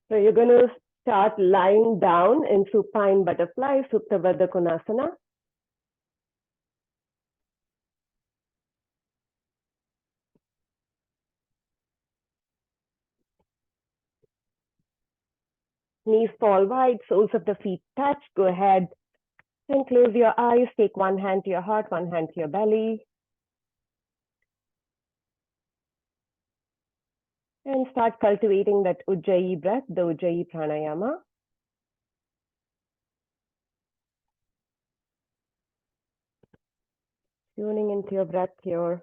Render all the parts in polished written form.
So you're going to start lying down in supine butterfly, Supta Baddha Konasana. Knees fall wide, soles of the feet touch. Go ahead and close your eyes. Take one hand to your heart, one hand to your belly. And start cultivating that Ujjayi breath, the Ujjayi pranayama. Tuning into your breath here.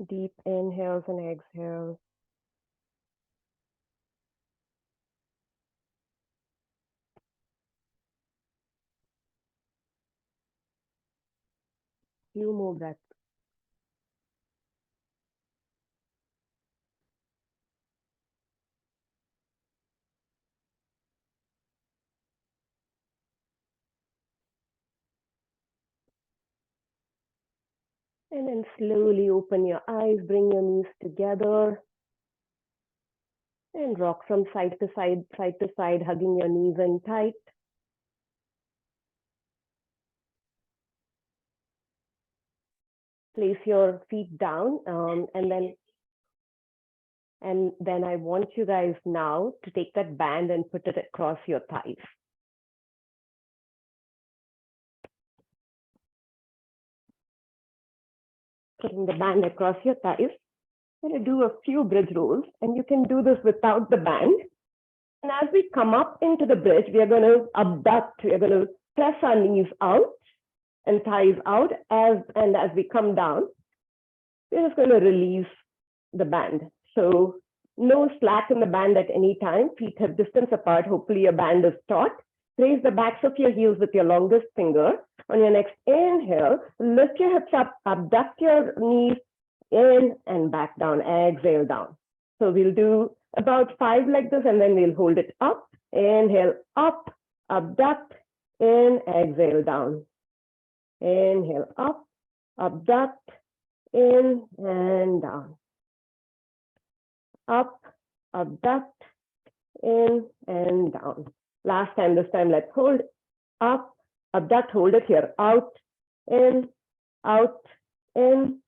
Deep inhales and exhales. Few more breaths. And then slowly open your eyes, bring your knees together. And rock from side to side, hugging your knees in tight. Place your feet down, and then I want you guys now to take that band and put it across your thighs. Putting the band across your thighs. I'm going to do a few bridge rolls, and you can do this without the band. And as we come up into the bridge, we are going to abduct. We are going to press our knees out and thighs out. As we come down, we're just going to release the band. So no slack in the band at any time. Feet hip distance apart. Hopefully your band is taut. Raise the backs of your heels with your longest finger. On your next inhale, lift your hips up, abduct your knees in and back down. Exhale down. So we'll do about 5 like this, and then we'll hold it up. Inhale up, abduct, in, exhale down. Inhale up, abduct, in and down. Up, abduct, in and down. Last time, this time, let's hold. Up, abduct, hold it here. Out, in, out, in,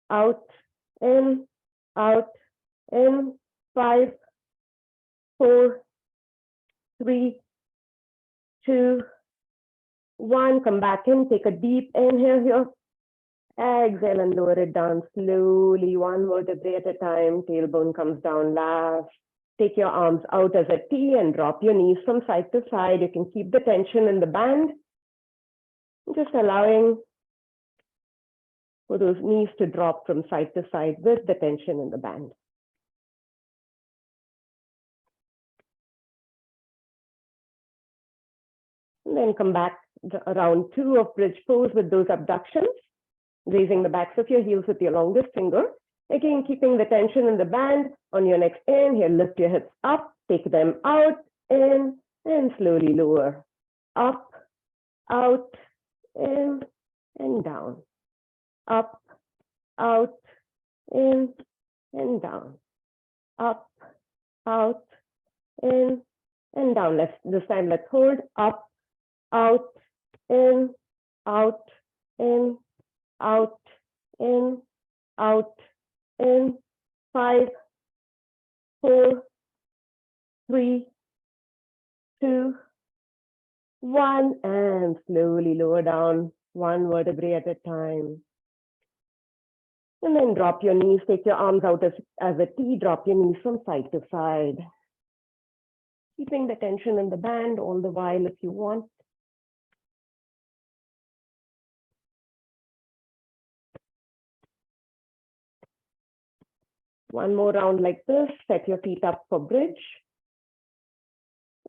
out, in, out, in. 5, 4, 3, 2, 1. Come back in. Take a deep inhale here. Exhale and lower it down slowly, one vertebrae at a time. Tailbone comes down last. Take your arms out as a T and drop your knees from side to side. You can keep the tension in the band. Just allowing for those knees to drop from side to side with the tension in the band. And then come back round 2 of bridge pose with those abductions, raising the backs of your heels with your longest finger. Again, keeping the tension in the band. On your next inhale, lift your hips up, take them out, in, and slowly lower. Up, out, in, and down. Up, out, in, and down. Up, out, in, and down. This time, let's hold. Up, out, in, out, in, out, in, out, in. 5, 4, 3, 2, 1, and slowly lower down one vertebrae at a time. And then drop your knees, take your arms out as a T, drop your knees from side to side. Keeping the tension in the band all the while if you want. One more round like this. Set your feet up for bridge.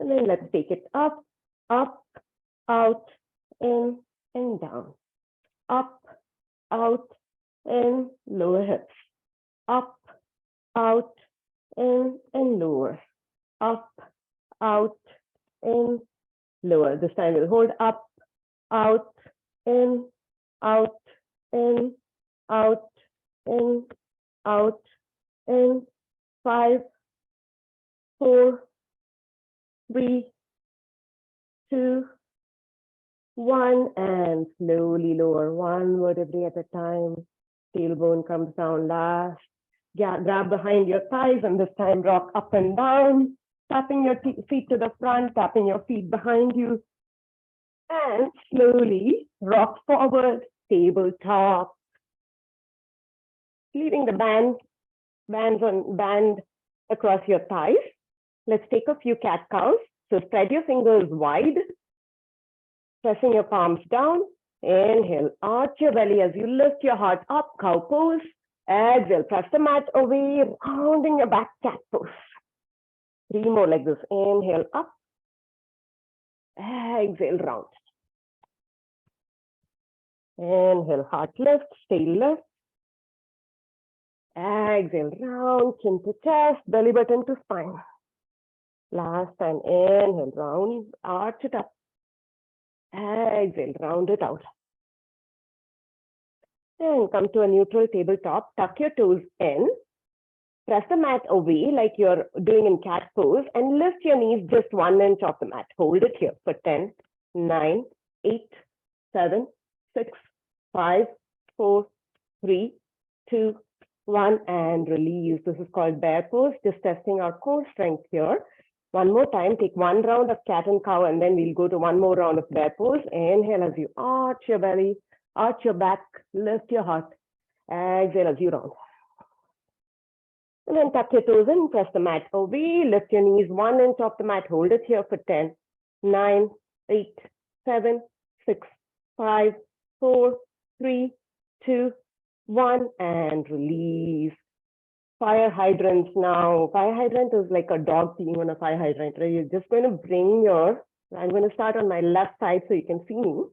And then let's take it up, out, in, and down. Up, out, in, lower hips. Up, out, in, and lower. Up, out, in, lower. This time we'll hold up, out, in, out, in, out, in, out, in. 5, 4, 3, 2, 1, and slowly lower one vertebrae at a time. Tailbone comes down last. Grab behind your thighs and this time rock up and down, tapping your feet to the front, tapping your feet behind you. And slowly rock forward, tabletop. Leaving the band across your thighs. Let's take a few cat cows. So spread your fingers wide, pressing your palms down. Inhale, arch your belly as you lift your heart up, cow pose. Exhale, press the mat away, rounding your back, cat pose. 3 more like this. Inhale, up. Exhale, round. Inhale, heart lift, stay lift. Exhale, round, chin to chest, belly button to spine. Last time, inhale, round, arch it up. Exhale, round it out. And come to a neutral tabletop, tuck your toes in. Press the mat away like you're doing in cat pose and lift your knees just 1 inch off the mat. Hold it here for 10, 9, 8, 7, 6, 5, 4, 3, 2, 1, and release. This is called bear pose, just testing our core strength here. One more time, take 1 round of cat and cow, and then we'll go to 1 more round of bear pose. Inhale as you arch your belly, arch your back, lift your heart. Exhale as you round. And then tuck your toes in, press the mat away, lift your knees 1 inch off the mat, hold it here for 10, 9, 8, 7, 6, 5, 4, 3, 2, 1, and release. Fire hydrants now. Fire hydrant is like a dog peeing on a fire hydrant, right? You're just going to bring I'm going to start on my left side so you can see me.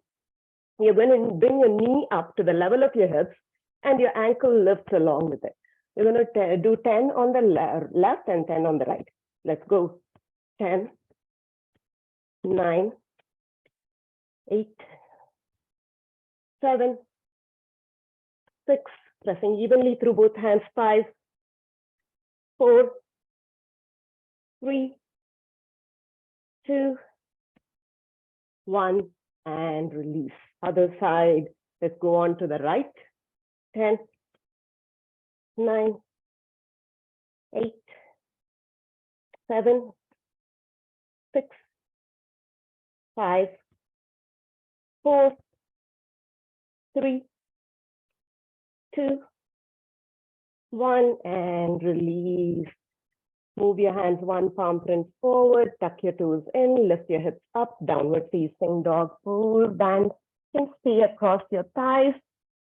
You're going to bring your knee up to the level of your hips and your ankle lifts along with it. You're going to do 10 on the left and 10 on the right. Let's go. 10, 9, 8, 7, 6, pressing evenly through both hands, 5, 4, 3, 2, 1, and release. Other side, let's go on to the right. 10, 9, 8, 7, 6, 5, 4, 3, 2, 1, and release. Move your hands 1 palm print forward, tuck your toes in, lift your hips up, downward facing dog pose. Band can stay across your thighs.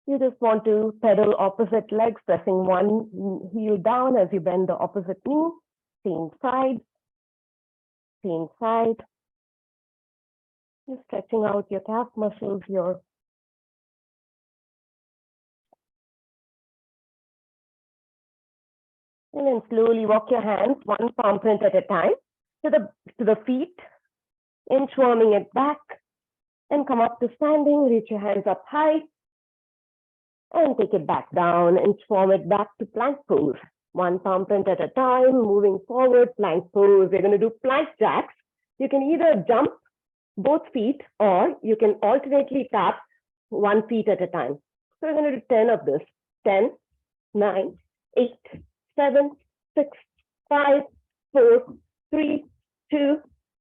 You just want to pedal opposite legs, pressing 1 heel down as you bend the opposite knee. Same side, same side. Just stretching out your calf muscles, and then slowly walk your hands 1 palm print at a time to the feet, inchworming it back, and come up to standing. Reach your hands up high, and take it back down, inchworm it back to plank pose. 1 palm print at a time, moving forward, plank pose. We're going to do plank jacks. You can either jump both feet or you can alternately tap 1 feet at a time. So we're going to do 10 of this. 10, 9, 8, 7, 6, 5, 4, 3, 2,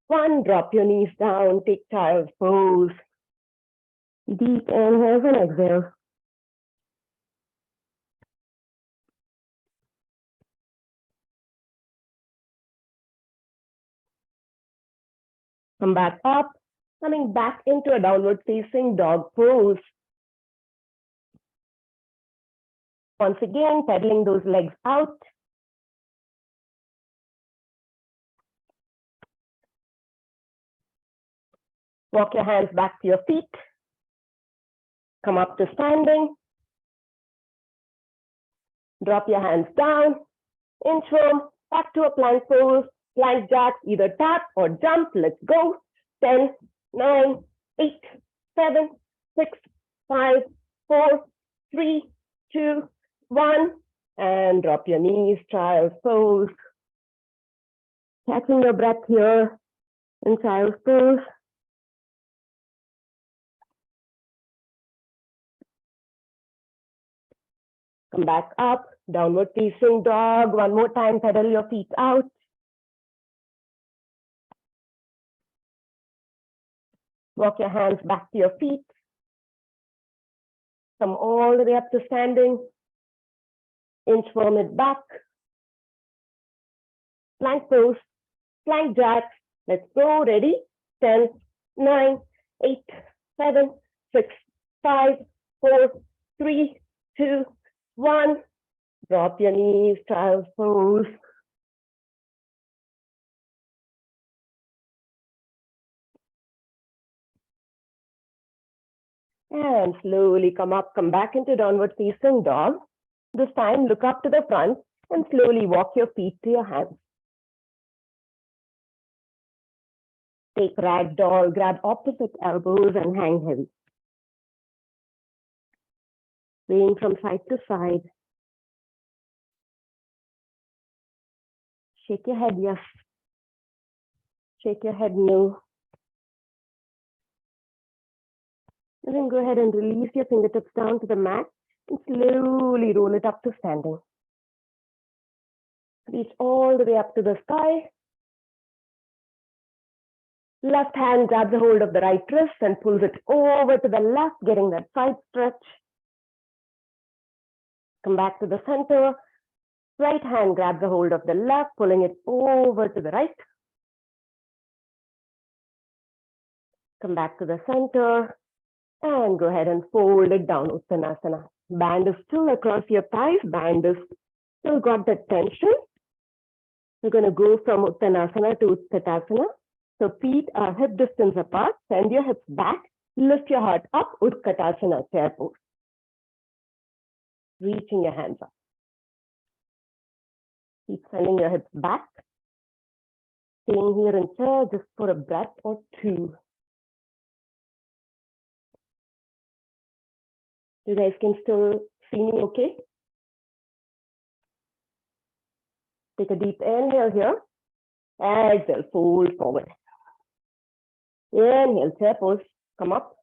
1. Drop your knees down, take child's pose. Deep inhales and exhales. Come back up, coming back into a downward facing dog pose. Once again, pedaling those legs out, Walk your hands back to your feet. Come up to standing. Drop your hands down. Inchworm, back to a plank pose. Plank jacks, either tap or jump. Let's go. 10, 9, 8, 7, 6, 5, 4, 3, 2, 1. And drop your knees, child's pose. Catching your breath here in child's pose. Come back up, downward facing dog. One more time, pedal your feet out. Walk your hands back to your feet. Come all the way up to standing. Inchworm it back. Plank pose, plank jacks. Let's go, ready? 10, 9, 8, 7, 6, 5, 4, 3, 2, 1. Drop your knees, child's pose. And slowly come up, come back into downward facing dog. This time, look up to the front and slowly walk your feet to your hands. Take ragdoll, grab opposite elbows and hang heavy. Swaying from side to side. Shake your head, yes. Shake your head, no. And then go ahead and release your fingertips down to the mat and slowly roll it up to standing. Reach all the way up to the sky. Left hand grabs a hold of the right wrist and pulls it over to the left, getting that side stretch. Come back to the center. Right hand grabs a hold of the left, pulling it over to the right. Come back to the center and go ahead and fold it down, Uttanasana. Band is still across your thighs. Band is still got that tension. We're going to go from Uttanasana to Utkatasana. So feet are hip distance apart. Send your hips back. Lift your heart up. Utkatasana, chair pose. Reaching your hands up. Keep sending your hips back. Staying here in chair just for a breath or two. You guys can still see me okay? Take a deep inhale here. Exhale, fold forward. Inhale, chair pose. Come up.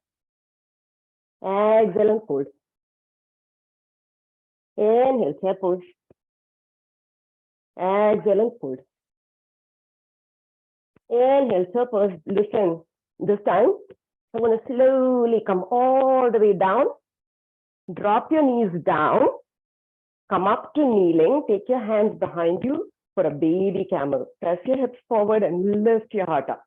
Exhale and fold. Inhale, chair pose. Exhale and fold. Inhale, chair pose. Listen, this time I'm going to slowly come all the way down. Drop your knees down. Come up to kneeling. Take your hands behind you for a baby camel. Press your hips forward and lift your heart up.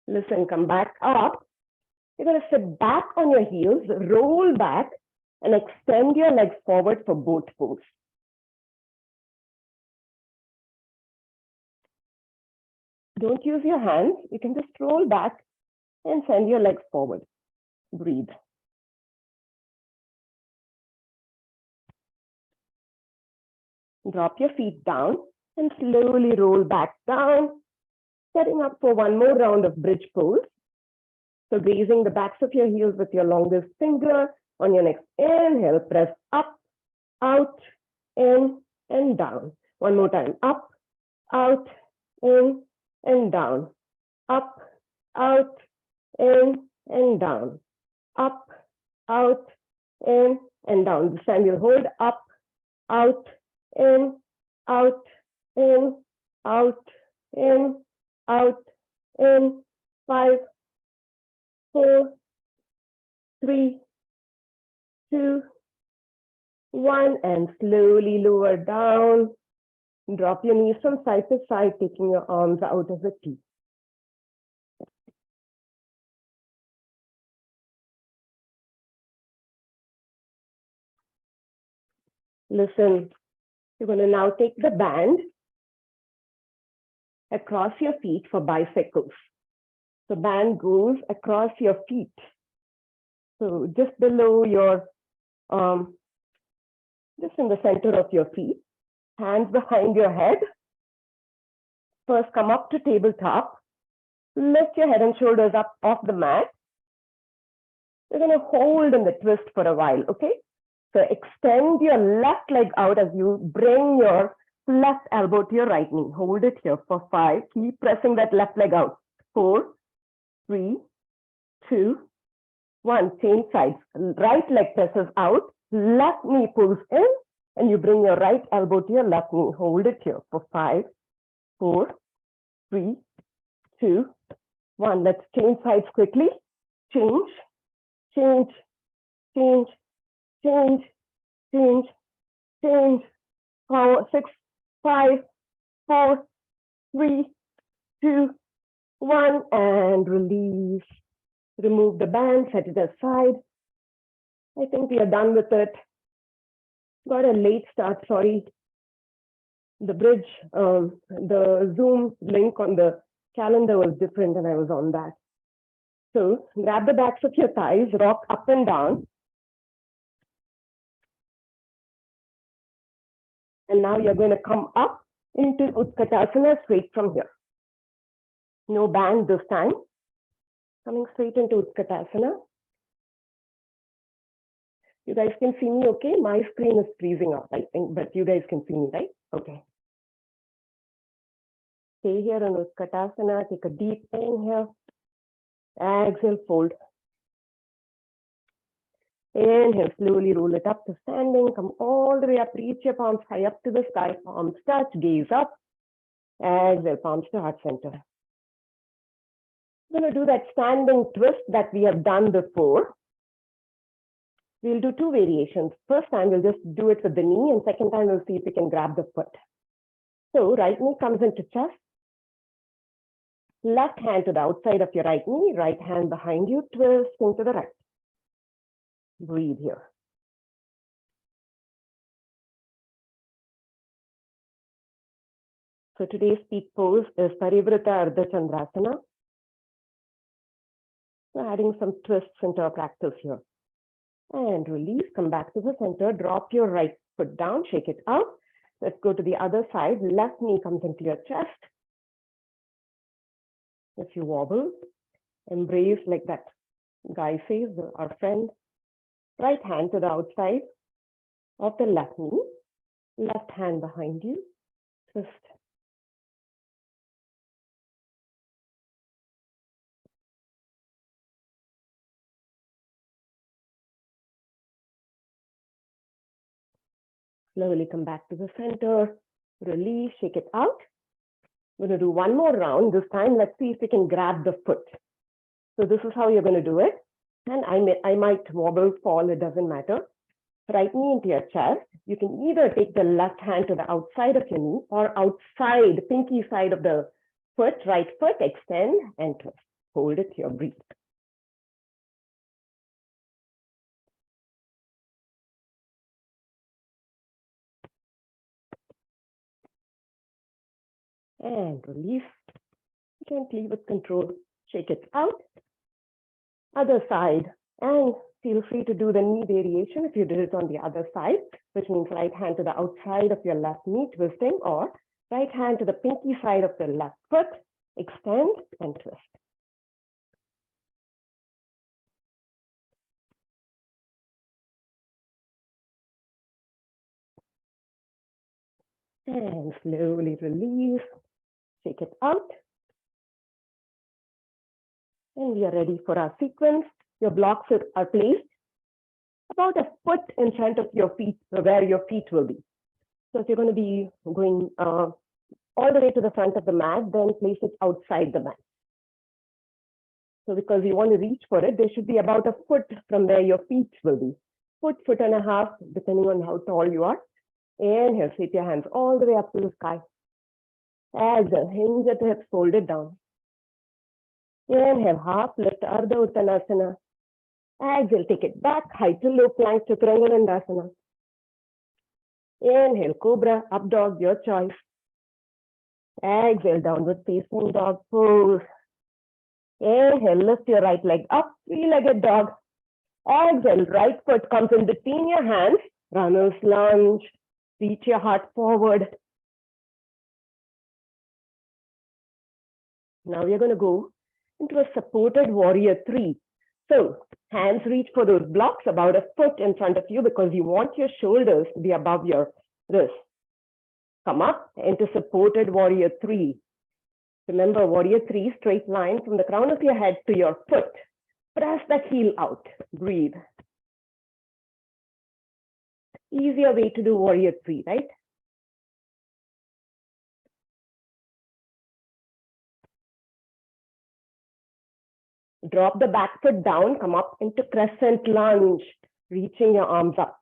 Listen, come back up. You're going to sit back on your heels, roll back, and extend your legs forward for both poses. Don't use your hands. You can just roll back and send your legs forward. Breathe. Drop your feet down and slowly roll back down, setting up for one more round of bridge pose. So grazing the backs of your heels with your longest finger. On your next inhale, press up, out, in, and down. One more time. Up, out, in, and down. Up, out, in, and down. Up, out, in, and down. This time you'll hold up, out, in, out, in, out, in, out, in. 5, 4, 3, 2, 1, and slowly lower down. Drop your knees from side to side, taking your arms out as a T. Listen, you're going to now take the band across your feet for bicycles. So band goes across your feet. So just below your, just in the center of your feet, hands behind your head. First, come up to tabletop. Lift your head and shoulders up off the mat. You're going to hold in the twist for a while, okay? So extend your left leg out as you bring your left elbow to your right knee. Hold it here for 5. Keep pressing that left leg out. 4, 3, 2, 1. Change sides. Right leg presses out. Left knee pulls in. And you bring your right elbow to your left knee. Hold it here for 5, 4, 3, 2, 1. Let's change sides quickly. Change, change, change, change, change, change. 4, 6, 5, 4, 3, 2, 1. And release. Remove the band, set it aside. I think we are done with it. Got a late start, sorry. The bridge, the Zoom link on the calendar was different and I was on that. So grab the backs of your thighs, rock up and down. And now you're going to come up into Utkatasana straight from here. No band this time. Coming straight into Utkatasana. You guys can see me okay? My screen is freezing up, I think, but you guys can see me, right? Okay. Stay here in Utkatasana. Take a deep inhale. Exhale, fold. Inhale, slowly roll it up to standing. Come all the way up. Reach your palms high up to the sky. Palms touch, gaze up. Exhale, palms to heart center. We're going to do that standing twist that we have done before. We'll do 2 variations. First time, we'll just do it with the knee, and second time, we'll see if we can grab the foot. So right knee comes into chest. Left hand to the outside of your right knee, right hand behind you, twisting to the right. Breathe here. So today's peak pose is parivrtta ardhachandrasana. So adding some twists into our practice here. And release, come back to the center, drop your right foot down, shake it out. Let's go to the other side. Left knee comes into your chest. If you wobble, embrace like that guy says, our friend. Right hand to the outside of the left knee. Left hand behind you. Twist. Slowly come back to the center. Release, shake it out. We're going to do one more round. This time, let's see if we can grab the foot. So this is how you're going to do it. And I might wobble, fall, it doesn't matter. Right knee into your chest. You can either take the left hand to the outside of your knee or outside, pinky side of the foot, right foot, extend and twist. Hold it here, breathe. And release. Gently with control, shake it out. Other side, and feel free to do the knee variation if you did it on the other side, which means right hand to the outside of your left knee, twisting, or right hand to the pinky side of the left foot, extend and twist. And slowly release, shake it out. And we are ready for our sequence. Your blocks are placed about a foot in front of your feet, where your feet will be. So if you're going to be going all the way to the front of the mat, then place it outside the mat. So because you want to reach for it, there should be about a foot from where your feet will be. Foot and a half, depending on how tall you are. Inhale, sweep your hands all the way up to the sky. Exhale, hinge at the hips, fold it down. Inhale, half lift, Ardha Uttanasana. Exhale, take it back, high to low plank, Chaturanga. Inhale, Cobra, up dog, your choice. Exhale, downward facing dog pose. Inhale, lift your right leg up, three-legged dog. Exhale, right foot comes in between your hands, runner's lunge. Reach your heart forward. Now we're going to go into a supported warrior three. So hands reach for those blocks about a foot in front of you because you want your shoulders to be above your wrists. Come up into supported warrior three. Remember, warrior three, straight line from the crown of your head to your foot. Press that heel out. Breathe. Easier way to do warrior three, right? Drop the back foot down, come up into crescent lunge, reaching your arms up.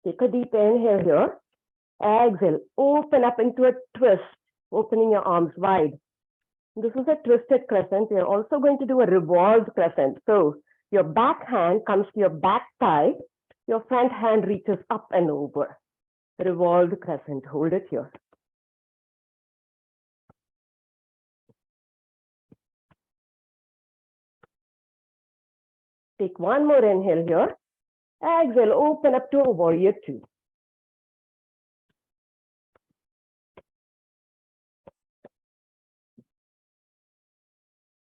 Take a deep inhale here. Exhale, open up into a twist, opening your arms wide. This is a twisted crescent. We're also going to do a revolved crescent. So your back hand comes to your back thigh. Your front hand reaches up and over. Revolved crescent. Hold it here. Take one more inhale here. Exhale, open up to a warrior two.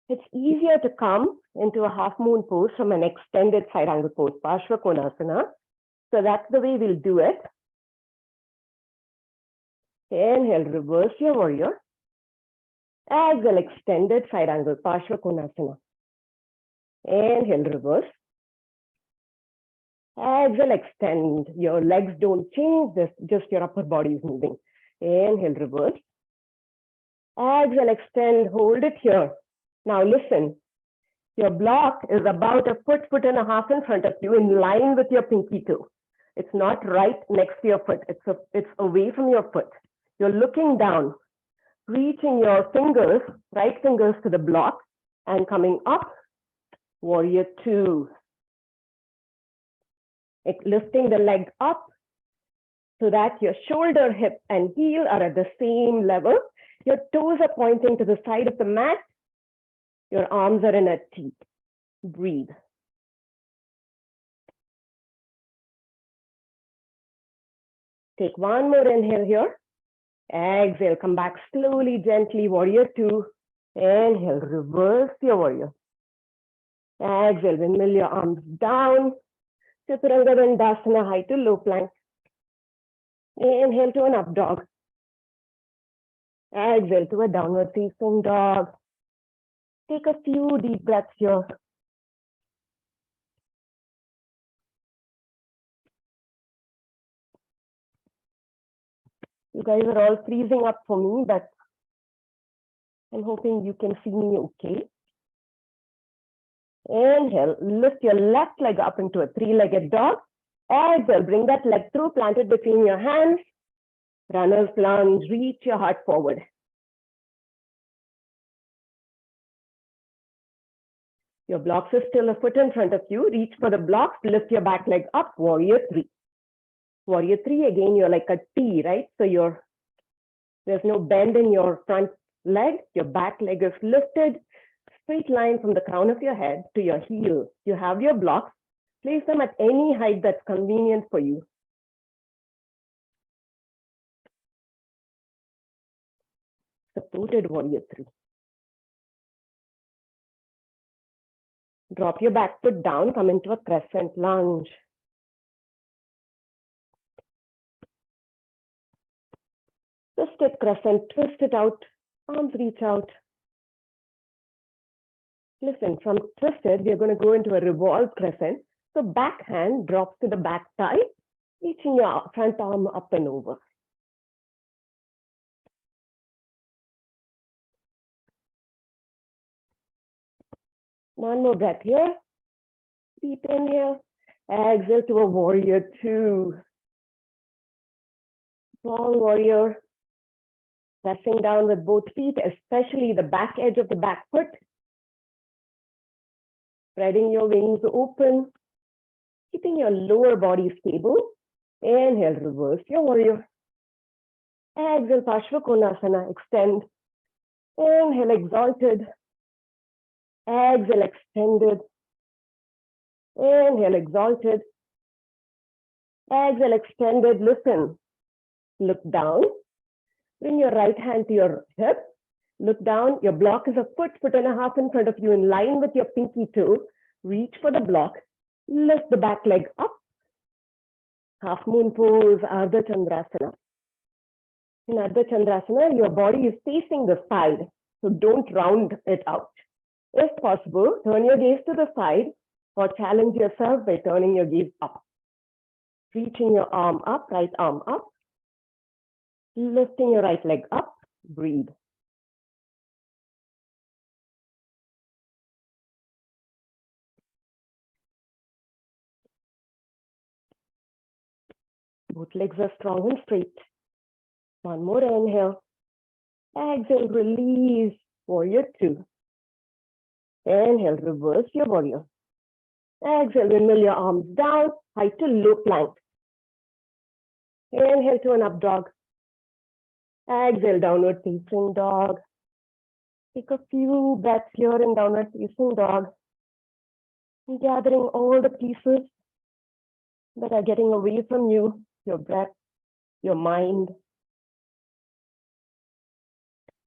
It's easier to come into a half moon pose from an extended side angle pose, parivrtta. So that's the way we'll do it. Inhale, reverse your warrior. Exhale, extended side angle, parivrtta. Inhale, reverse. Exhale, extend. Your legs don't change, just your upper body is moving. Inhale, reverse. Exhale, extend, hold it here. Now listen, your block is about a foot, foot and a half in front of you in line with your pinky toe. It's not right next to your foot. It's away from your foot. You're looking down, reaching your fingers, right fingers to the block and coming up, warrior two. Lifting the leg up so that your shoulder, hip, and heel are at the same level. Your toes are pointing to the side of the mat. Your arms are in a T. Breathe. Take one more inhale here. Exhale, come back slowly, gently, warrior two. Inhale, reverse your warrior. Exhale, windmill your arms down. Chaturanga high to low plank. Inhale to an up dog. Exhale to a downward facing dog. Take a few deep breaths here. You guys are all freezing up for me, but I'm hoping you can see me okay. Inhale, lift your left leg up into a three-legged dog. Exhale, bring that leg through, plant it between your hands. Runner's lunge, reach your heart forward. Your blocks are still a foot in front of you. Reach for the blocks, lift your back leg up, warrior three. Warrior three, again, you're like a T, right? So there's no bend in your front leg. Your back leg is lifted, straight line from the crown of your head to your heel. You have your blocks. Place them at any height that's convenient for you. Supported warrior three. Drop your back foot down, come into a crescent lunge. Twisted crescent, twist it out, arms reach out. Listen, from twisted, we're going to go into a revolved crescent. So back hand drops to the back thigh, reaching your front arm up and over. One more breath here. Deep inhale. Exhale to a warrior two. Strong warrior. Pressing down with both feet, especially the back edge of the back foot. Spreading your wings open. Keeping your lower body stable. Inhale, reverse your warrior. Exhale, Parshvakonasana, extend. Inhale, exalted. Exhale, extended. Inhale, exalted. Exhale, extended. Listen. Look down. Bring your right hand to your hip. Look down. Your block is a foot, foot and a half in front of you in line with your pinky toe. Reach for the block. Lift the back leg up. Half moon pose, ardhachandrasana. In ardhachandrasana, your body is facing the side, so don't round it out. If possible, turn your gaze to the side or challenge yourself by turning your gaze up. Reaching your arm up, right arm up. Lifting your right leg up, breathe. Both legs are strong and straight. One more inhale. Exhale, release, warrior two. Inhale, reverse your warrior. Exhale, windmill your arms down, high to low plank. Inhale to an up dog. Exhale, downward facing dog. Take a few breaths here in downward facing dog. Gathering all the pieces that are getting away from you, your breath, your mind.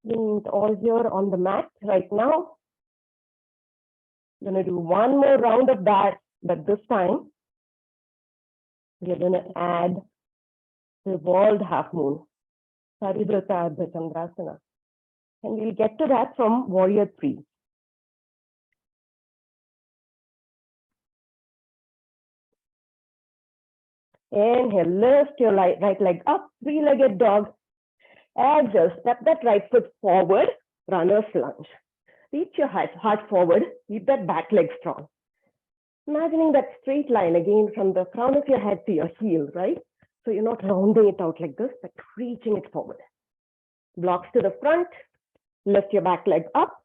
Bring it all here on the mat right now. I'm going to do one more round of that, but this time we're going to add Revolved Half Moon, parivrtta, ardhachandrasana. And we'll get to that from warrior three. Inhale, lift your right leg up, three-legged dog. Exhale, step that right foot forward, runner's lunge. Reach your heart forward, keep that back leg strong. Imagining that straight line again from the crown of your head to your heel, right? So you're not rounding it out like this, but reaching it forward. Blocks to the front, lift your back leg up,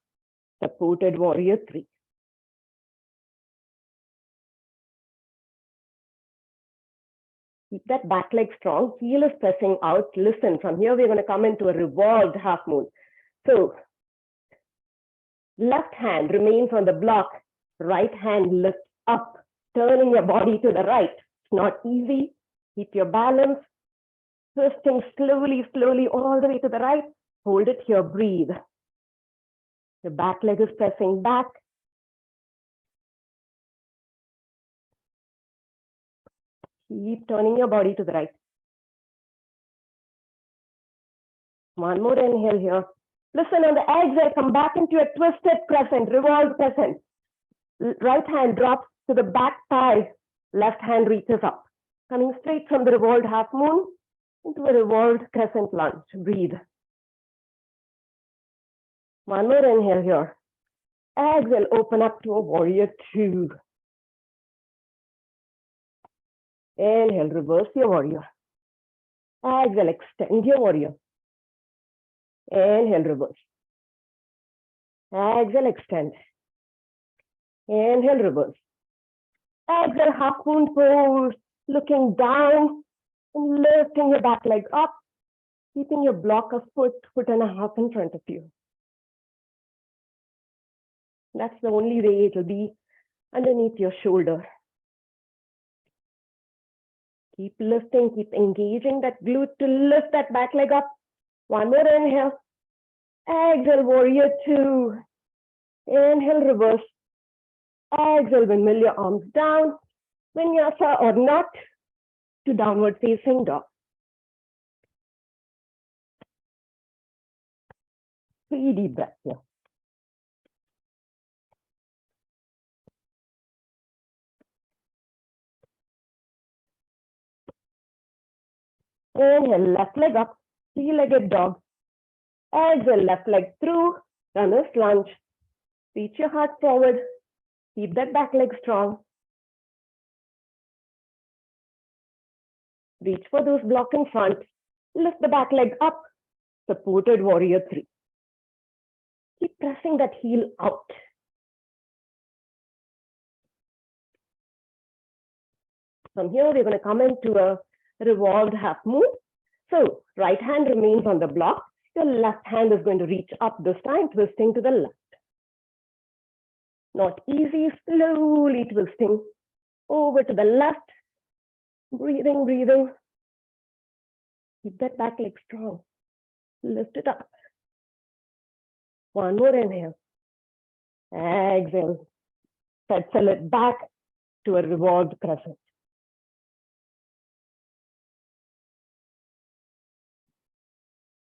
supported warrior three. Keep that back leg strong, heel is pressing out. Listen, from here we're going to come into a revolved half moon. So left hand remains on the block, right hand lifts up, turning your body to the right. It's not easy. Keep your balance. Twisting slowly, slowly all the way to the right. Hold it here, breathe. The back leg is pressing back. Keep turning your body to the right. One more inhale here. Listen, on the exhale, come back into a twisted crescent, revolved crescent. Right hand drops to the back thigh. Left hand reaches up. Coming straight from the revolved half moon into a revolved crescent lunge. Breathe. One more inhale here. Exhale, open up to a warrior two. Inhale, reverse your warrior. Exhale, extend your warrior. Inhale, reverse. Exhale, extend. Inhale, reverse. Exhale, half moon pose, looking down and lifting your back leg up, keeping your block a foot, foot and a half in front of you. That's the only way it will be underneath your shoulder. Keep lifting, keep engaging that glute to lift that back leg up. One more inhale. Exhale, warrior two. Inhale, reverse. Exhale, windmill your arms down. Vinyasa or not to downward facing dog. 3 deep breaths here. Inhale, left leg up, three-legged dog. Exhale, left leg through, runner's lunge. Reach your heart forward. Keep that back leg strong. Reach for those blocks in front. Lift the back leg up, supported warrior three. Keep pressing that heel out. From here, we're going to come into a Revolved Half Moon. So right hand remains on the block. Your left hand is going to reach up this time, twisting to the left. Not easy, slowly twisting over to the left. Breathing, breathing. Keep that back leg strong. Lift it up. One more inhale. Exhale. Settle it back to a revolved crescent.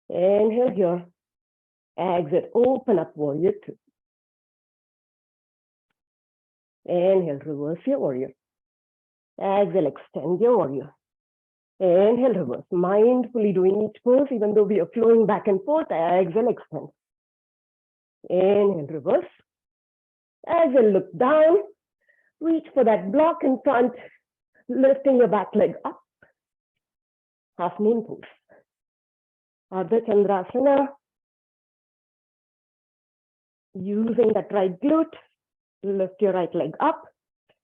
Inhale here. Exit, open up, warrior two. Inhale, reverse your warrior. Exhale, extend your warrior. Inhale, reverse. Mindfully doing each pose, even though we are flowing back and forth. Exhale, extend. Inhale, reverse. Exhale, look down. Reach for that block in front, lifting your back leg up. Half moon pose. Ardhachandrasana. Using that right glute, lift your right leg up,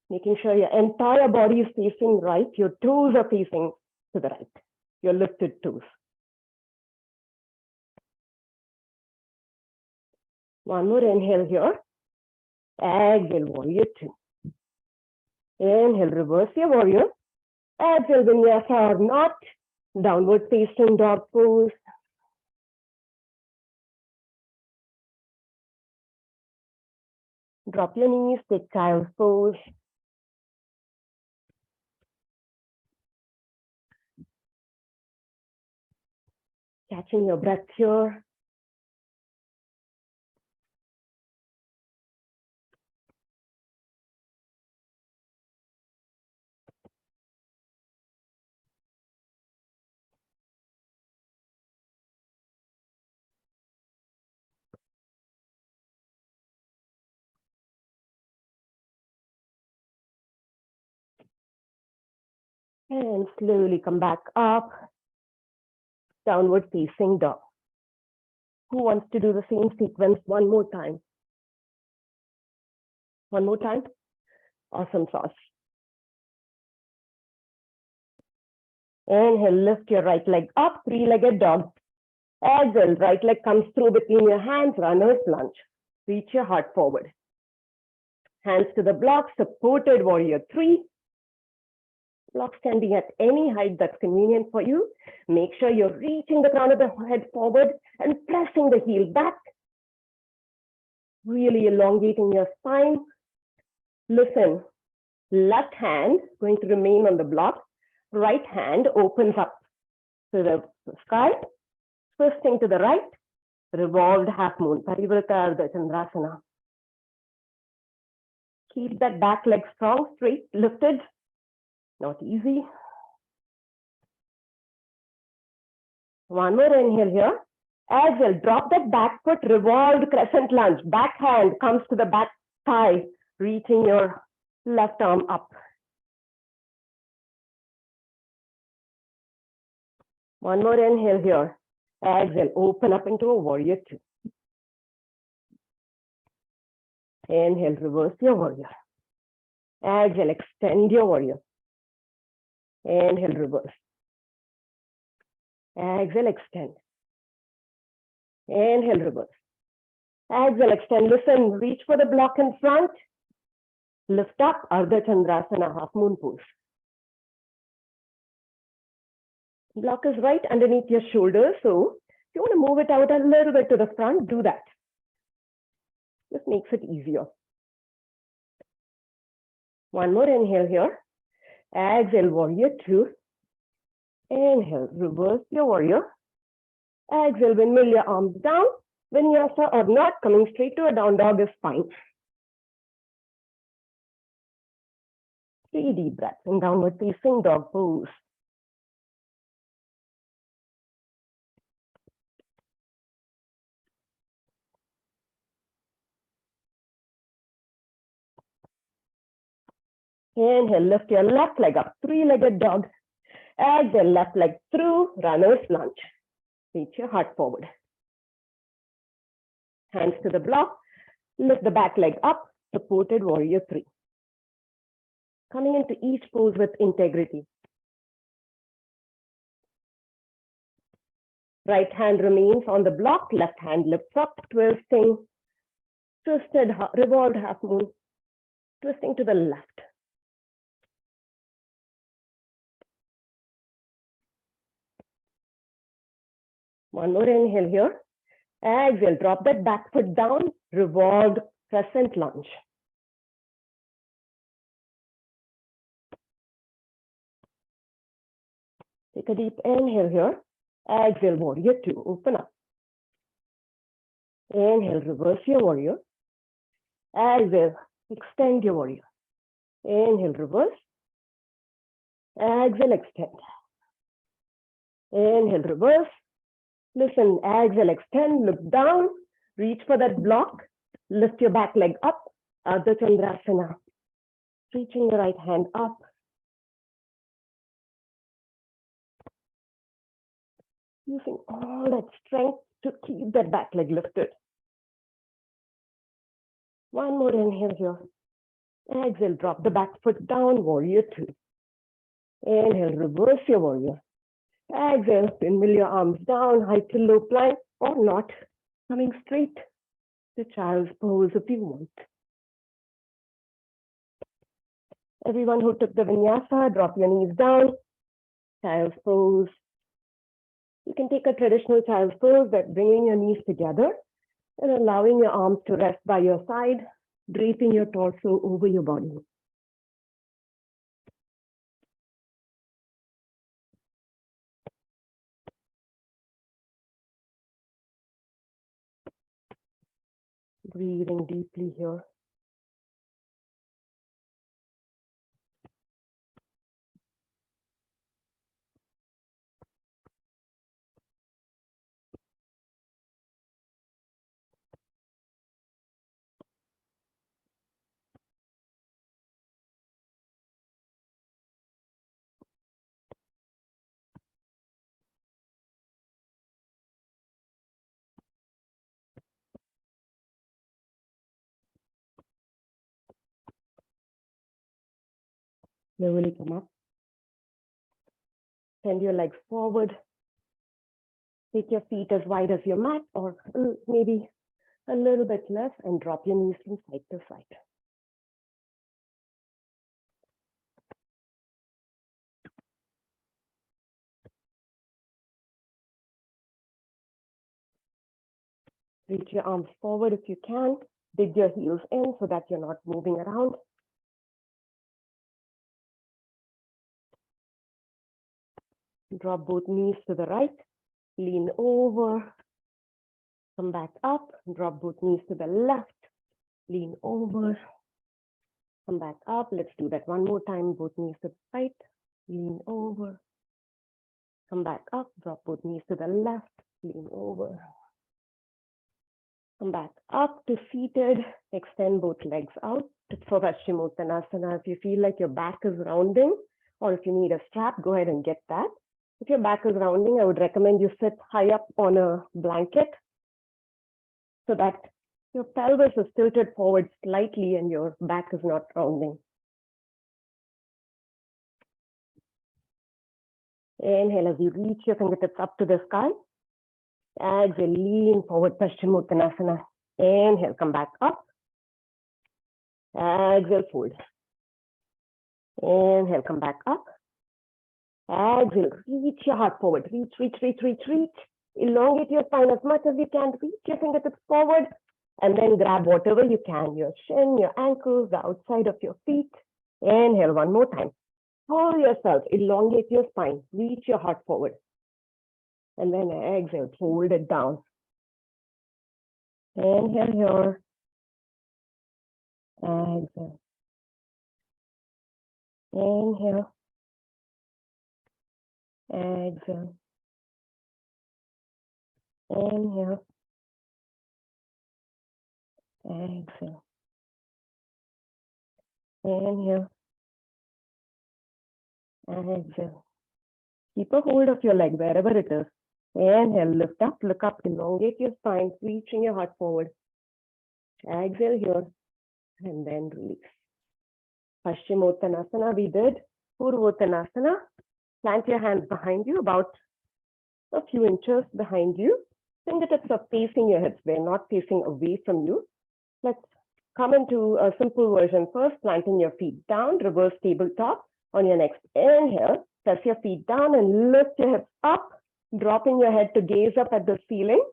making sure your entire body is facing right. Your toes are facing to the right, your lifted toes. One more inhale here. Exhale, warrior two. Inhale, reverse your warrior. Exhale, vinyasa or not. Downward facing dog pose. Drop your knees, take child's pose. Catching your breath here. And slowly come back up. Downward facing dog. Who wants to do the same sequence one more time? One more time? Awesome sauce. Inhale, lift your right leg up, three-legged dog. Exhale, right leg comes through between your hands, runner's lunge. Reach your heart forward. Hands to the block, supported warrior three. Blocks can be at any height that's convenient for you. Make sure you're reaching the crown of the head forward and pressing the heel back. Really elongating your spine. Listen, left hand going to remain on the block. Right hand opens up to the sky. Twisting to the right. Revolved half moon, parivrtta ardhachandrasana. Keep that back leg strong, straight, lifted. Not easy. One more inhale here. Exhale, drop that back foot, revolved crescent lunge. Back hand comes to the back thigh, reaching your left arm up. One more inhale here. Exhale, open up into a warrior two. Inhale, reverse your warrior. Exhale, extend your warrior. Inhale, reverse. Exhale, extend. Inhale, reverse. Exhale, extend. Listen, reach for the block in front. Lift up, ardhachandrasana, half moon pose. Block is right underneath your shoulders. So if you want to move it out a little bit to the front, do that. This makes it easier. One more inhale here. Exhale, warrior two. Inhale, reverse your warrior. Exhale, windmill your arms down. Vinyasa or not, coming straight to a down dog is fine. 3 deep breaths in downward facing dog pose. Inhale, lift your left leg up, three-legged dog. Exhale, left leg through, runner's lunge. Reach your heart forward. Hands to the block, lift the back leg up, supported warrior three. Coming into each pose with integrity. Right hand remains on the block, left hand lifts up, twisting, twisted, revolved half moon, twisting to the left. One more inhale here. Exhale, drop that back foot down, revolved crescent lunge. Take a deep inhale here. Exhale, warrior two, open up. Inhale, reverse your warrior. Exhale, extend your warrior. Inhale, reverse. Exhale, extend. Inhale, reverse. Listen, exhale, extend, look down, reach for that block, lift your back leg up, ardhachandrasana. Reaching the right hand up. Using all that strength to keep that back leg lifted. One more inhale here. Exhale, drop the back foot down, warrior two. Inhale, reverse your warrior. Exhale, pinwheel your arms down, high to low plank, or not, coming straight to child's pose if you want. Everyone who took the vinyasa, drop your knees down, child's pose. You can take a traditional child's pose by bringing your knees together and allowing your arms to rest by your side, draping your torso over your body. Breathing deeply here. Slowly come up. Send your legs forward. Take your feet as wide as your mat, or maybe a little bit less, and drop your knees from side to side. Reach your arms forward if you can. Dig your heels in so that you're not moving around. Drop both knees to the right. Lean over. Come back up. Drop both knees to the left. Lean over. Come back up. Let's do that one more time. Both knees to the right. Lean over. Come back up. Drop both knees to the left. Lean over. Come back up to seated. Extend both legs out for Paschimottanasana. If you feel like your back is rounding, or if you need a strap, go ahead and get that. If your back is rounding, I would recommend you sit high up on a blanket so that your pelvis is tilted forward slightly and your back is not rounding. Inhale as you reach your fingertips up to the sky. Exhale, lean forward, Paschimottanasana. Inhale, come back up. Exhale, fold. Inhale, come back up. Exhale, reach your heart forward. Reach, reach, reach, reach, reach. Elongate your spine as much as you can. Reach your fingertips forward and then grab whatever you can. Your shin, your ankles, the outside of your feet. Inhale one more time. Pull yourself. Elongate your spine. Reach your heart forward. And then exhale, fold it down. Inhale here. Exhale. Inhale. Exhale. Inhale. Exhale. Inhale. Exhale. Keep a hold of your leg wherever it is. Inhale, lift up, look up, elongate your spine, reaching your heart forward. Exhale here, and then release. Paschimottanasana we did. Purvottanasana. Plant your hands behind you, about a few inches behind you. Fingertips are facing your hips. They're not facing away from you. Let's come into a simple version first, planting your feet down, reverse tabletop. On your next inhale, press your feet down and lift your hips up, dropping your head to gaze up at the ceiling.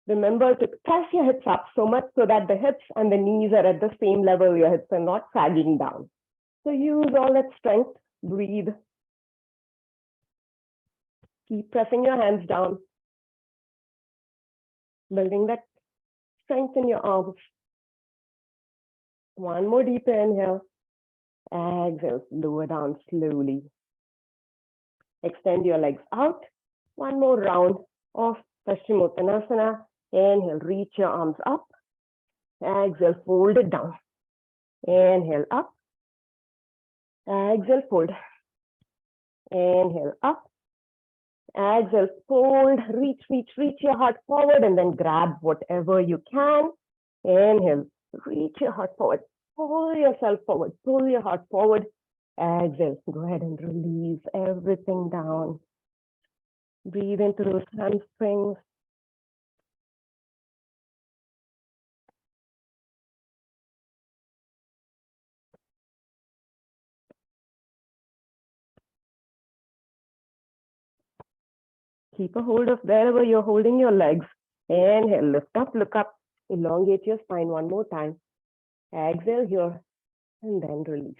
Remember to press your hips up so much so that the hips and the knees are at the same level. Your hips are not sagging down. So use all that strength. Breathe. Keep pressing your hands down, building that strength in your arms. One more deep inhale. Exhale, lower down slowly. Extend your legs out. One more round of Paschimottanasana. Inhale, reach your arms up. Exhale, fold it down. Inhale, up. Exhale, fold. Inhale, up. Exhale, fold, reach your heart forward and then grab whatever you can. Inhale, reach your heart forward. Pull yourself forward, pull your heart forward. Exhale, go ahead and release everything down. Breathe into those hamstrings. Keep a hold of wherever you're holding your legs. Inhale, lift up, look up. Elongate your spine one more time. Exhale here and then release.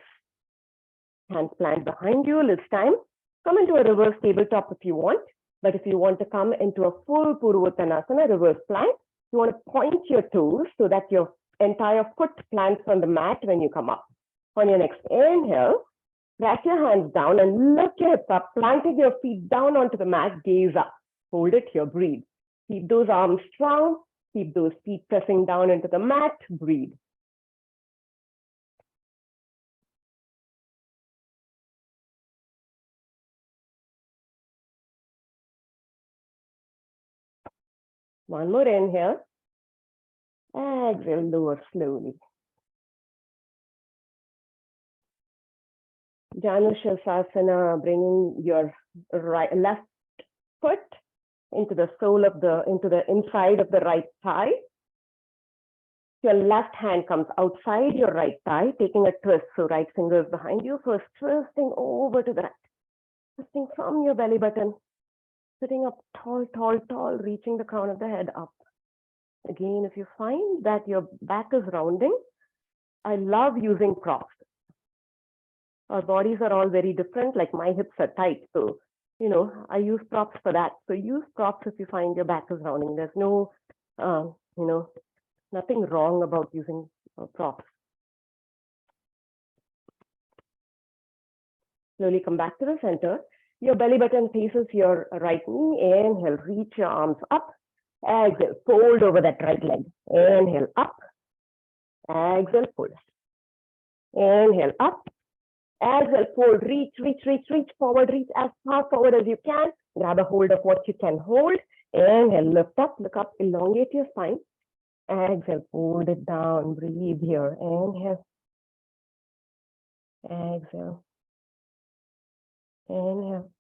Hands plant behind you this time. Come into a reverse tabletop if you want. But if you want to come into a full parivrtta, reverse plank, you want to point your toes so that your entire foot plants on the mat when you come up. On your next inhale, press your hands down and lift your hips up, planting your feet down onto the mat, gaze up. Hold it here, breathe. Keep those arms strong. Keep those feet pressing down into the mat, breathe. One more inhale. Exhale, lower slowly. Janushavasana, bringing your left foot into the inside of the right thigh. Your left hand comes outside your right thigh, taking a twist. So right finger is behind you. First, twisting over to the right. Twisting from your belly button. Sitting up tall, tall, tall, reaching the crown of the head up. Again, if you find that your back is rounding, I love using props. Our bodies are all very different, like my hips are tight. So, I use props for that. So use props if you find your back is rounding. There's no, nothing wrong about using props. Slowly come back to the center. Your belly button faces your right knee. Inhale, reach your arms up. Exhale, fold over that right leg. Inhale, up. Exhale, fold. Inhale, up. Exhale, fold, reach forward, reach as far forward as you can. Grab a hold of what you can hold. Inhale, lift up, look up, elongate your spine. Exhale, fold it down, breathe here. Inhale. Exhale. Inhale.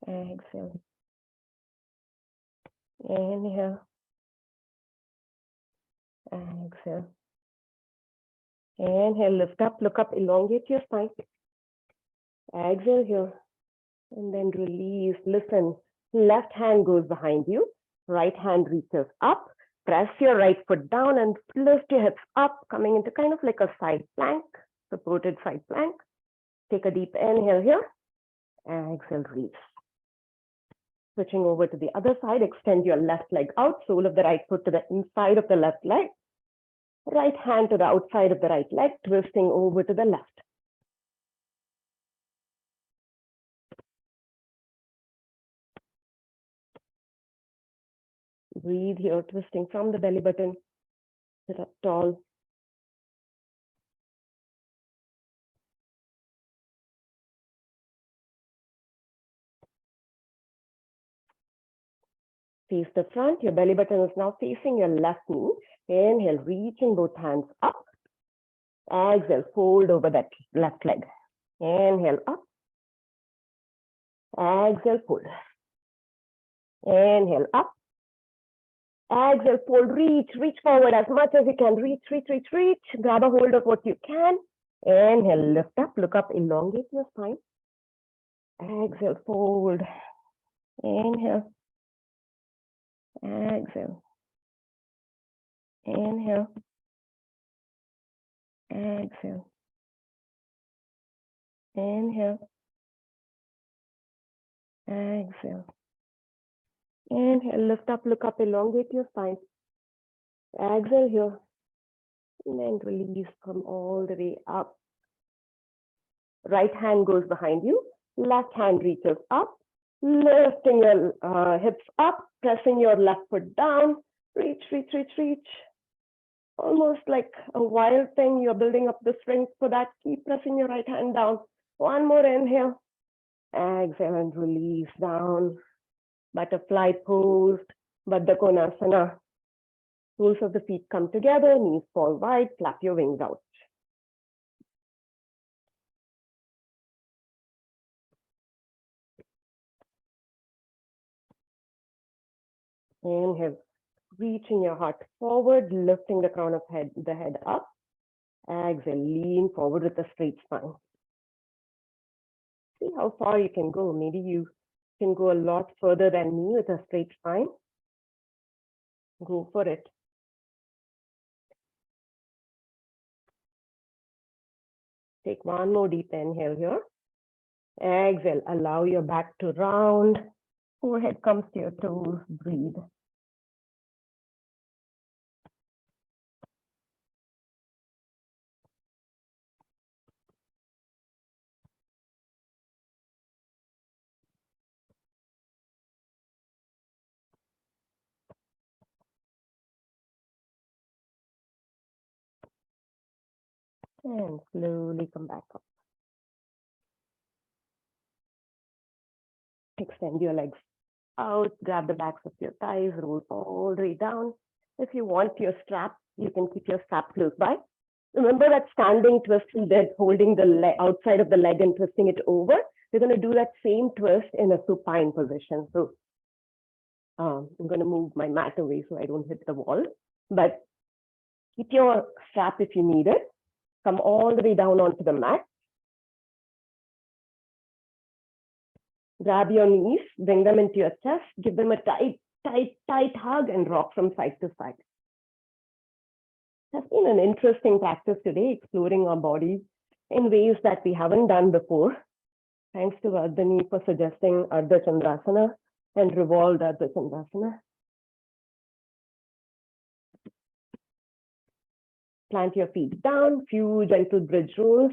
Exhale. Inhale. Exhale. Inhale, lift up, look up, elongate your spine. Exhale here. And then release. Listen, left hand goes behind you. Right hand reaches up. Press your right foot down and lift your hips up, coming into kind of like a side plank, supported side plank. Take a deep inhale here. Exhale, release. Switching over to the other side, extend your left leg out, sole of the right foot to the inside of the left leg. Right hand to the outside of the right leg, twisting over to the left. Breathe here, twisting from the belly button. Sit up tall. Face the front. Your belly button is now facing your left knee. Inhale, reaching both hands up. Exhale, fold over that left leg. Inhale, up. Exhale, fold. Inhale, up. Exhale, fold, reach forward as much as you can. Reach. Grab a hold of what you can. Inhale, lift up, look up, elongate your spine. Exhale, fold. Inhale. Exhale. Inhale. Exhale. Inhale. Exhale. Inhale, lift up, look up, elongate your spine. Exhale here. And then release, come all the way up. Right hand goes behind you. Left hand reaches up. Lifting your hips up, pressing your left foot down. Reach. Almost like a wild thing. You're building up the strength for that. Keep pressing your right hand down. One more inhale. Exhale and release down. Butterfly pose, Baddha Konasana. Soles of the feet come together, knees fall wide, flap your wings out. Inhale, reaching your heart forward, lifting the crown of the head up. Exhale, lean forward with a straight spine. See how far you can go. Maybe you can go a lot further than me with a straight spine. Go for it. Take one more deep inhale here. Exhale, allow your back to round. Forehead comes to your toes, breathe. And slowly come back up. Extend your legs out, grab the backs of your thighs, roll all the way down. If you want your strap, you can keep your strap close by. Remember that standing twist we did, holding the outside of the leg and twisting it over? We're going to do that same twist in a supine position. So I'm going to move my mat away so I don't hit the wall. But keep your strap if you need it. Come all the way down onto the mat. Grab your knees, bring them into your chest, give them a tight hug and rock from side to side. It's been an interesting practice today, exploring our bodies in ways that we haven't done before. Thanks to Vardhani for suggesting ardhachandrasana and revolved ardhachandrasana. Plant your feet down, few gentle bridge rolls.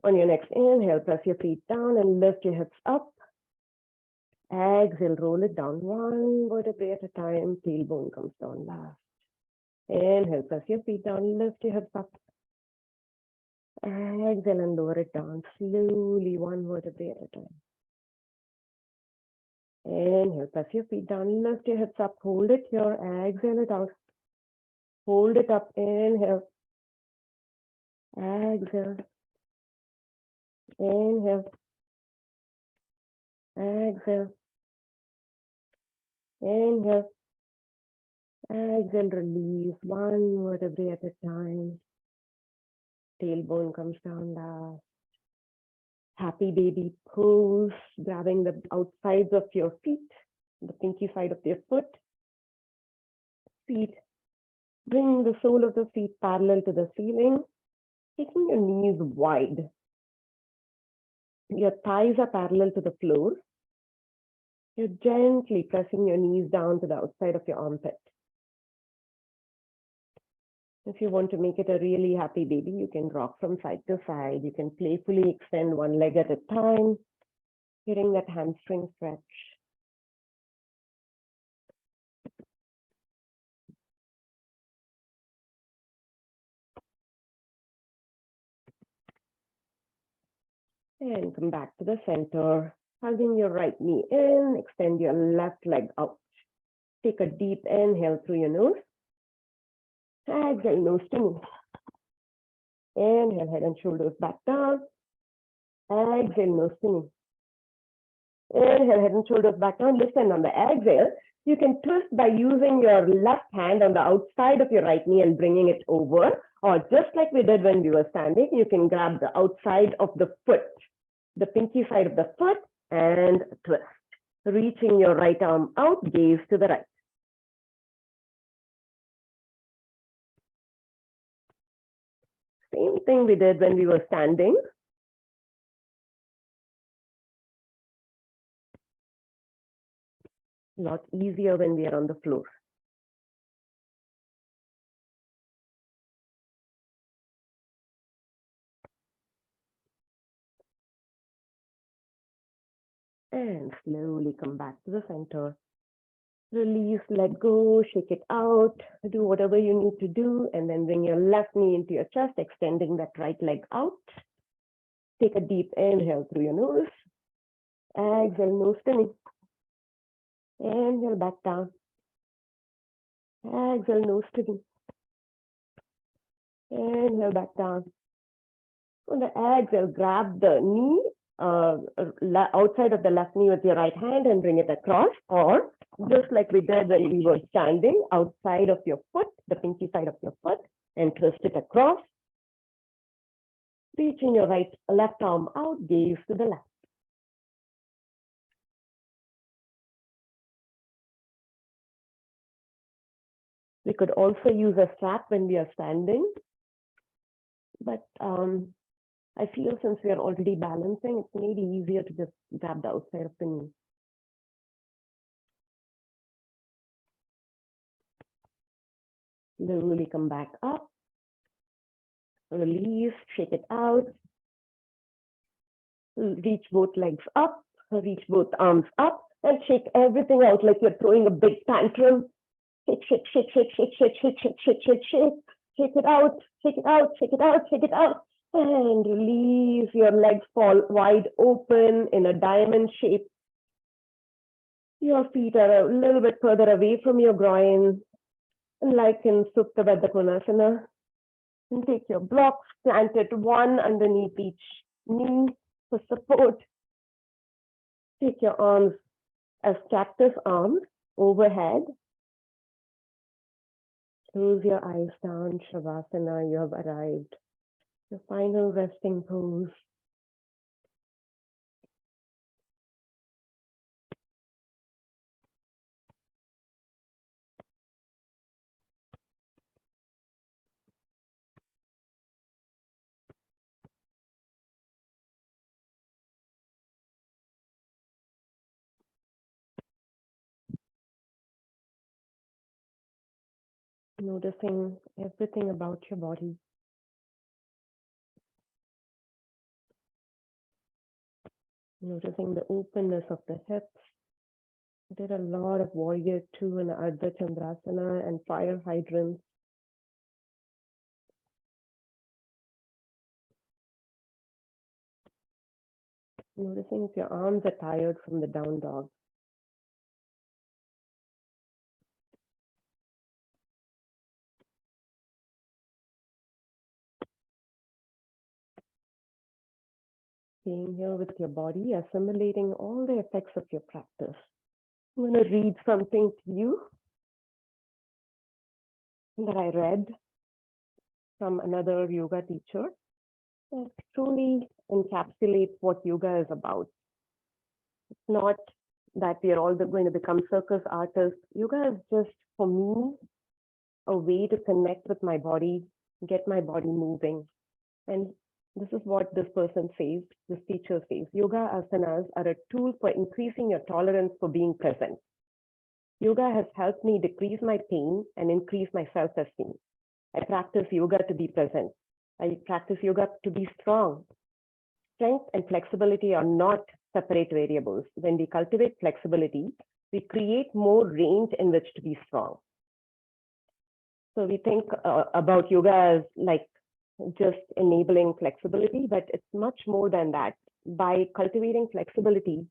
On your next inhale, press your feet down and lift your hips up. Exhale, roll it down one vertebrae at a time. Tailbone comes down last. Inhale, press your feet down, lift your hips up. Exhale and lower it down slowly, one vertebrae at a time. Inhale, press your feet down, lift your hips up, hold it here, exhale it out. Hold it up, inhale. Exhale. Inhale. Exhale. Inhale. Exhale, release one vertebrae at a time. Tailbone comes down last. Happy baby pose, grabbing the outsides of your feet, the pinky side of your foot. Feet. Bring the sole of the feet parallel to the ceiling, taking your knees wide. Your thighs are parallel to the floor. You're gently pressing your knees down to the outside of your armpit. If you want to make it a really happy baby, you can rock from side to side. You can playfully extend one leg at a time, getting that hamstring stretch. And come back to the center, hugging your right knee in, extend your left leg out. Take a deep inhale through your nose. Exhale, nose to knee. Inhale, head and shoulders back down. Exhale, nose to knee. Inhale, head and shoulders back down. Listen, on the exhale, you can twist by using your left hand on the outside of your right knee and bringing it over. Or just like we did when we were standing, you can grab the outside of the foot, the pinky side of the foot, and twist. Reaching your right arm out, gaze to the right. Same thing we did when we were standing. A lot easier when we are on the floor. And slowly come back to the center. Release, let go, shake it out, do whatever you need to do, and then bring your left knee into your chest, extending that right leg out. Take a deep inhale through your nose. Exhale, nose to knee. Inhale, back down. Exhale, nose to knee. Inhale, back down. On the exhale, grab the knee outside of the left knee with your right hand and bring it across, or just like we did when we were standing, outside of your foot, the pinky side of your foot, and twist it across. Reaching your left arm out, gaze to the left. We could also use a strap when we are standing, but I feel since we are already balancing, it's maybe easier to just grab the outside of the knee. Slowly come back up. Release, shake it out. Reach both legs up, reach both arms up, and shake everything out like you're throwing a big tantrum. Shake, shake, shake, shake, shake, shake, shake, shake, shake, shake, shake. Shake it out, shake it out, shake it out, shake it out. And release. Your legs fall wide open in a diamond shape. Your feet are a little bit further away from your groin, like in Supta Baddha Konasana. And take your blocks, plant it one underneath each knee for support. Take your arms as cactus arms overhead. Close your eyes down, Shavasana, you have arrived. Your final resting pose. Noticing everything about your body. Noticing the openness of the hips. I did a lot of warrior two and ardhachandrasana and fire hydrants. Noticing if your arms are tired from the down dog. Being here with your body, assimilating all the effects of your practice. I'm going to read something to you that I read from another yoga teacher that truly encapsulates what yoga is about. It's not that we are all going to become circus artists. Yoga is just, for me, a way to connect with my body, get my body moving. And this is what this person says, this teacher says. Yoga asanas are a tool for increasing your tolerance for being present. Yoga has helped me decrease my pain and increase my self-esteem. I practice yoga to be present. I practice yoga to be strong. Strength and flexibility are not separate variables. When we cultivate flexibility, we create more range in which to be strong. So we think about yoga as like just enabling flexibility, but it's much more than that. By cultivating flexibility,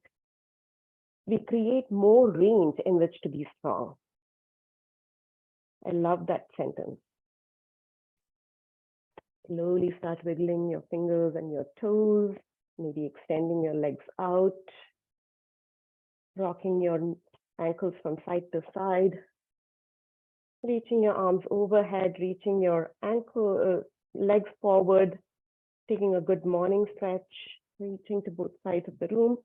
we create more range in which to be strong. I love that sentence. Slowly start wiggling your fingers and your toes, maybe extending your legs out. Rocking your ankles from side to side, reaching your arms overhead, reaching your legs forward, taking a good morning stretch, reaching to both sides of the room,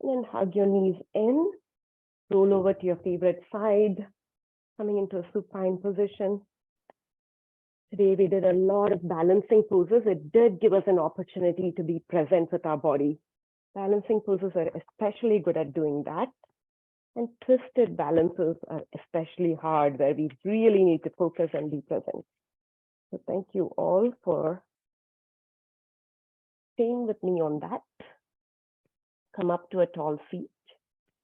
and then hug your knees in, roll over to your favorite side, coming into a supine position. Today we did a lot of balancing poses. It did give us an opportunity to be present with our body. Balancing poses are especially good at doing that. And twisted balances are especially hard, where we really need to focus and be present. So thank you all for staying with me on that. Come up to a tall seat.